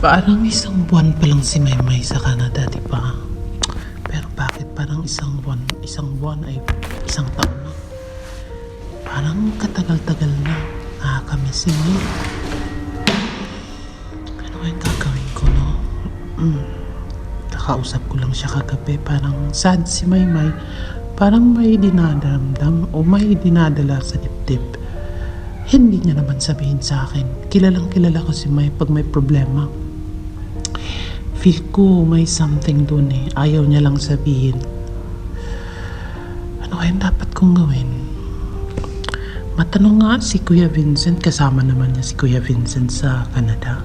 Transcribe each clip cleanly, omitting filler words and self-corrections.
Parang isang buwan pa lang si Maymay sa Canada, di ba? Pero bakit parang isang buwan ay isang taon na? Parang katagal-tagal na. Nakakamiss si May. Ano kayang gagawin ko, no? Kakausap ko lang siya kagabi. Parang sad si Maymay. Parang may dinadaramdam o may dinadala sa dibdib. Hindi niya naman sabihin sa akin. Kilalang kilala ko si May pag may problema. Feel ko may something dun eh. Ayaw niya lang sabihin. Ano kaya dapat kong gawin? Matanong nga si Kuya Vincent. Kasama naman niya si Kuya Vincent sa Canada.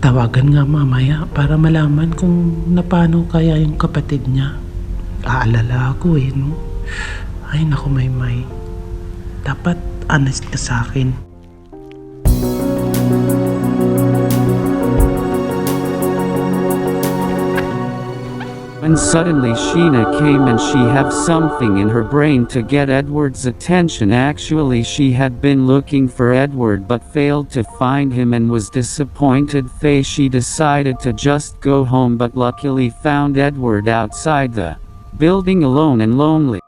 Tawagan nga mamaya para malaman kung napano kaya yung kapatid niya. Aalala ako eh, no? Ay, naku, Maymay. Dapat honest ka sa akin. And suddenly Sheena came and she had something in her brain to get Edward's attention. Actually she had been looking for Edward but failed to find him and was disappointed. She decided to just go home but luckily found Edward outside the building alone and lonely.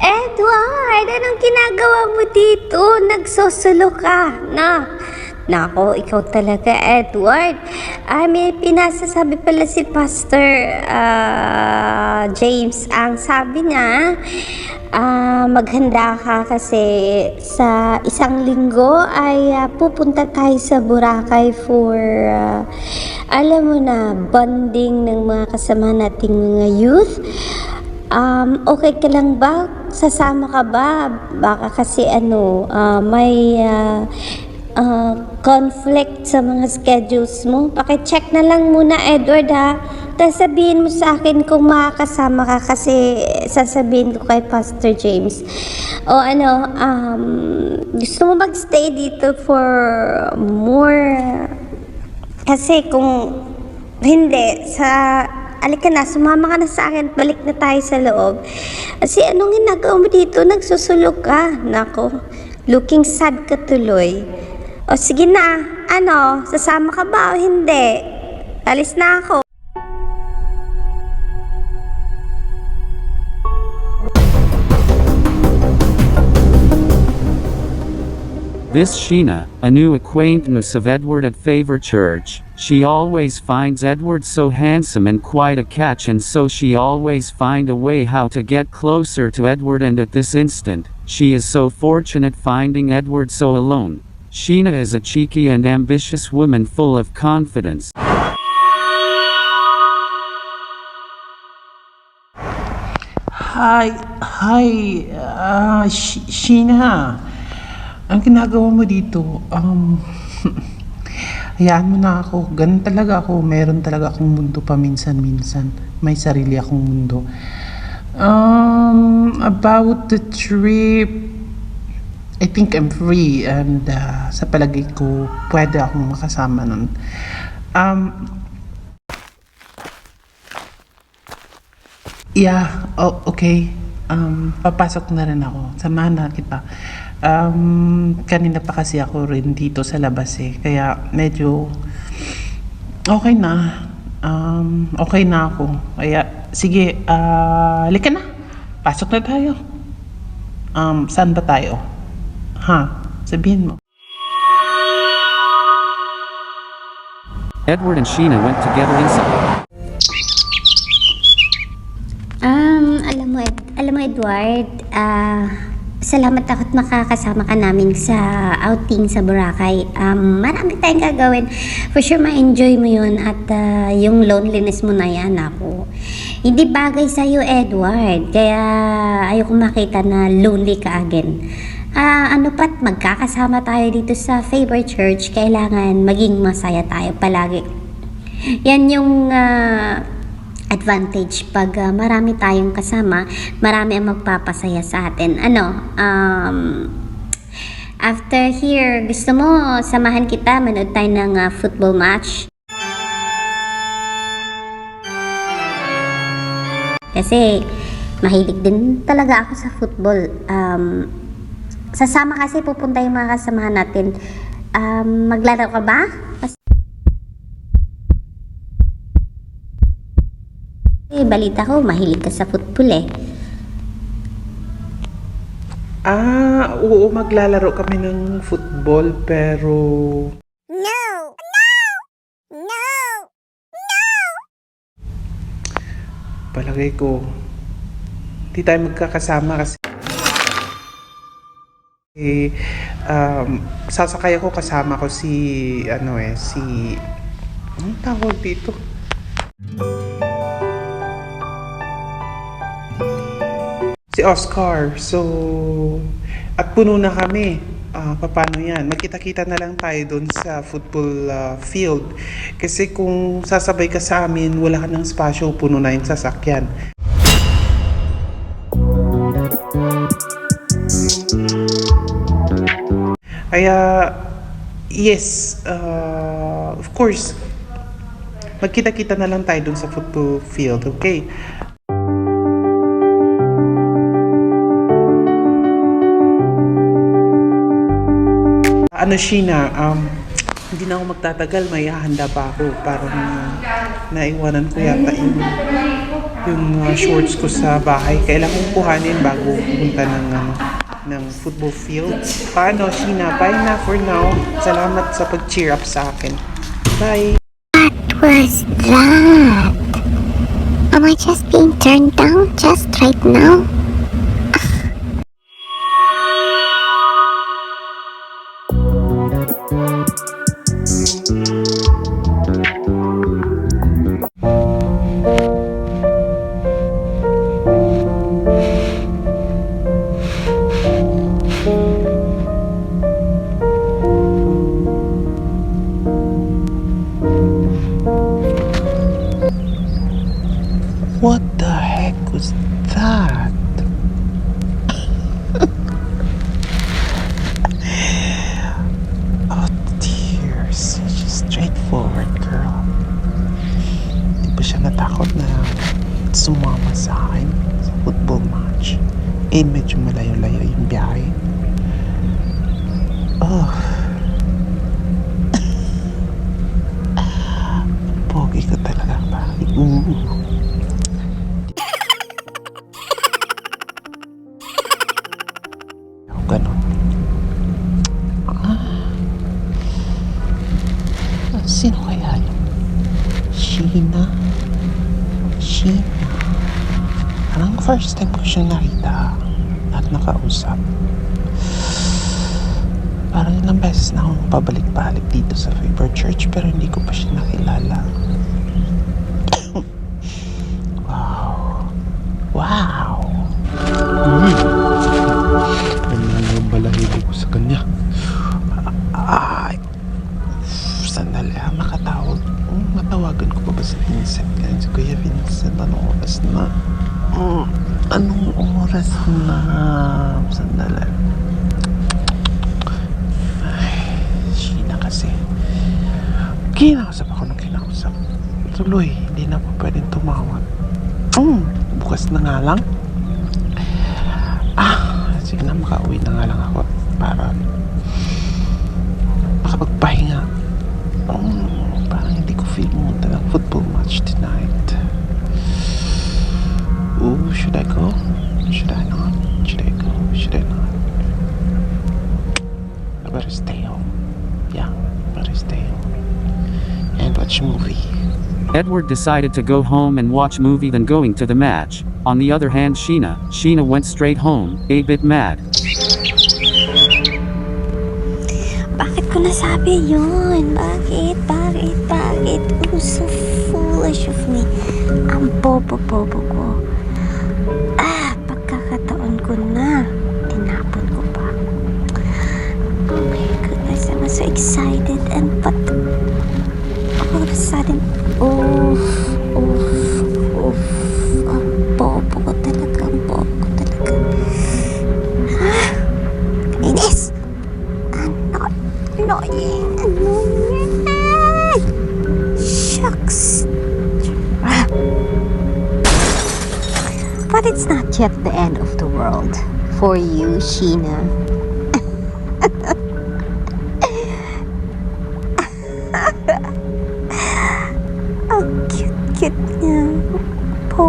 Edward, anong ginagawa mo dito? Nagsusulo ka na. Nako, ikaw talaga, Edward. May pinasasabi pala si Pastor James. Ang sabi niya, maghanda ka kasi sa isang linggo ay pupunta tayo sa Boracay for, alam mo na, bonding ng mga kasama nating mga youth. Okay ka lang ba? Sasama ka ba? Baka kasi may conflict sa mga schedules mo. Paki-check na lang muna, Edward, ha. Tapos sabihin mo sa akin kung makakasama ka kasi sasabihin ko kay Pastor James. O gusto mo mag-stay dito for more? Kasi kung hindi, alika na, sumama ka na sa akin, balik na tayo sa loob. Kasi anong ginagawa mo dito? Nagsusulog ka. Nako, looking sad ka tuloy. O sige na, sasama ka ba o hindi? Alis na ako. This Sheena, a new acquaintance of Edward at Favor Church. She always finds Edward so handsome and quite a catch, and so she always find a way how to get closer to Edward, and at this instant, she is so fortunate finding Edward so alone. Sheena is a cheeky and ambitious woman full of confidence. Hi, Sheena. Ang ginagawa mo dito, hayaan mo na ako. Ganun talaga ako. Meron talaga akong mundo paminsan-minsan. May sarili akong mundo. About the trip, I think I'm free and sa palagay ko, pwede akong makasama nun. Okay. Papasok na rin ako. Samahan na kita. Kanina pa kasi ako rin dito sa labas eh. Kaya medyo okay na. Okay na ako. Kaya sige, halika na. Pasok na tayo. Saan ba tayo? Sabihin mo. Edward and Sheena went together inside. Alam mo, Edward, salamat ako't makakasama ka namin sa outing sa Boracay. Marami tayong gagawin. For sure, ma-enjoy mo yun at yung loneliness mo na yan, ako. Hindi bagay sa'yo, Edward. Kaya ayoko makita na lonely ka again. Pat, magkakasama tayo dito sa Favor Church. Kailangan maging masaya tayo palagi. Yan yung advantage pag marami tayong kasama, marami ang magpapasaya sa atin. After here, gusto mo samahan kita, manood tayo ng football match? Kasi mahilig din talaga ako sa football. Sasama kasi pupunta yung mga kasamahan natin. Maglaro ka ba? Balita ko, mahilig ka sa football eh. Oo, maglalaro kami ng football pero... Palagay ko, di tayo magkakasama kasi sasakay ako kasama ko si anong tawag dito? Si Oscar. So, at puno na kami. Paano yan? Magkita-kita na lang tayo doon sa football field. Kasi kung sasabay ka sa amin, wala ka ng spasyo, puno na yung sasakyan. Kaya, yes, of course, magkita-kita na lang tayo doon sa football field, okay? Sheena, hindi na ako magtatagal, may hahanda pa ako. Parang naiwanan ko yata yung shorts ko sa bahay. Kailangan kong kuhanin bago pumunta ng football field. Paano, Sheena? Bye na for now. Salamat sa pag-cheer up sa akin. Bye! What was that? Am I just being turned down just right now? What the heck was that? Oh dear, such a straightforward girl. Di ba siya natakot na sumama sa akin sa football match? Medyo malayo-layo yung biyahe. Oh. Pogi ko talaga ba? Ganon. Sino kaya yun? Sheena? Parang first time ko siyang nakita at nakausap. Parang ilang beses na akong pabalik-balik dito sa Favor Church pero hindi ko pa siya nakilala. Wow! Ang balahibo ko sa kanya. Ay! Sandali, makatawag. Matawagan ko pa ba si Vincent? Ganyan si Kuya Vincent, anong oras na? Anong oras na? Sandali. Ay, Sheena kasi. Kinausap ako nung kinausap. Tuloy, hindi na pa pwedeng tumawag. Bukas na nga lang. Sige na, makauwi na nga lang ako para makapagpahinga. Parang hindi ko feel pumunta ng football match tonight. Should I go? Should I not? Should I go? Should I not? I better stay home. Yeah, better stay home and watch a movie. Edward decided to go home and watch movie than going to the match. On the other hand, Sheena went straight home, a bit mad. Bakit ko nasabi yun? Bakit? Oh, so foolish of me. Ang bobo-bobo ko. Pagkakataon ko na. Tinapon ko pa. Oh my goodness, I was so excited but all of a sudden, oof. Ang bobo ko talaga. Inis! Annoying. Shucks. But it's not yet the end of the world for you, Sheena.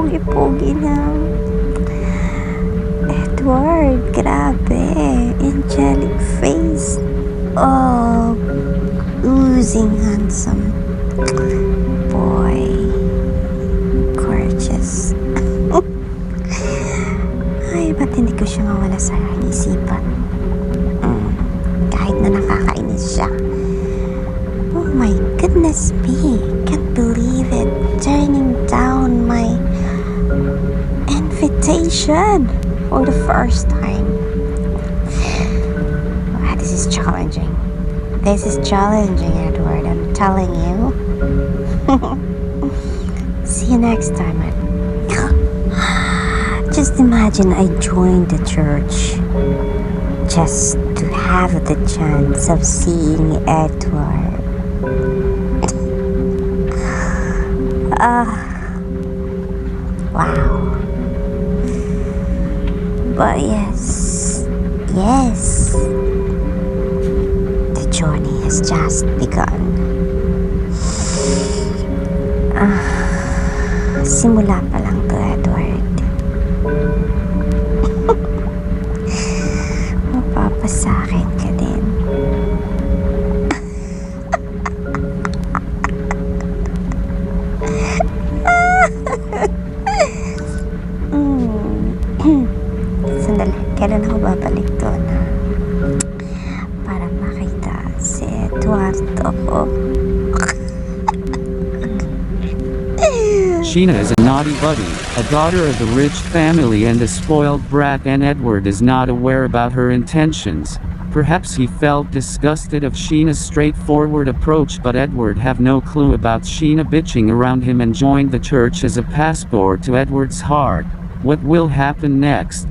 pogi-pogi na. Edward, grabe. Angelic face. Oh, oozing handsome. Boy. Gorgeous. Ay, ba't hindi ko siya mawala sa isipan? Kahit na nakakainis siya. Oh my goodness me. Can't believe it. Turning down my invitation for the first time. Wow, this is challenging. This is challenging, Edward. I'm telling you. See you next time. Just imagine I joined the church just to have the chance of seeing Edward. Wow. But yes, the journey has just begun. Simula pa lang to, Edward. Mapapasakin ka din. Sandali, kailan ako babalik doon, ha? Para makita si Eduardo ko. Sheena is a naughty buddy, a daughter of the rich family and a spoiled brat, and Edward is not aware about her intentions. Perhaps he felt disgusted of Sheena's straightforward approach, but Edward have no clue about Sheena bitching around him and joined the church as a passport to Edward's heart. What will happen next?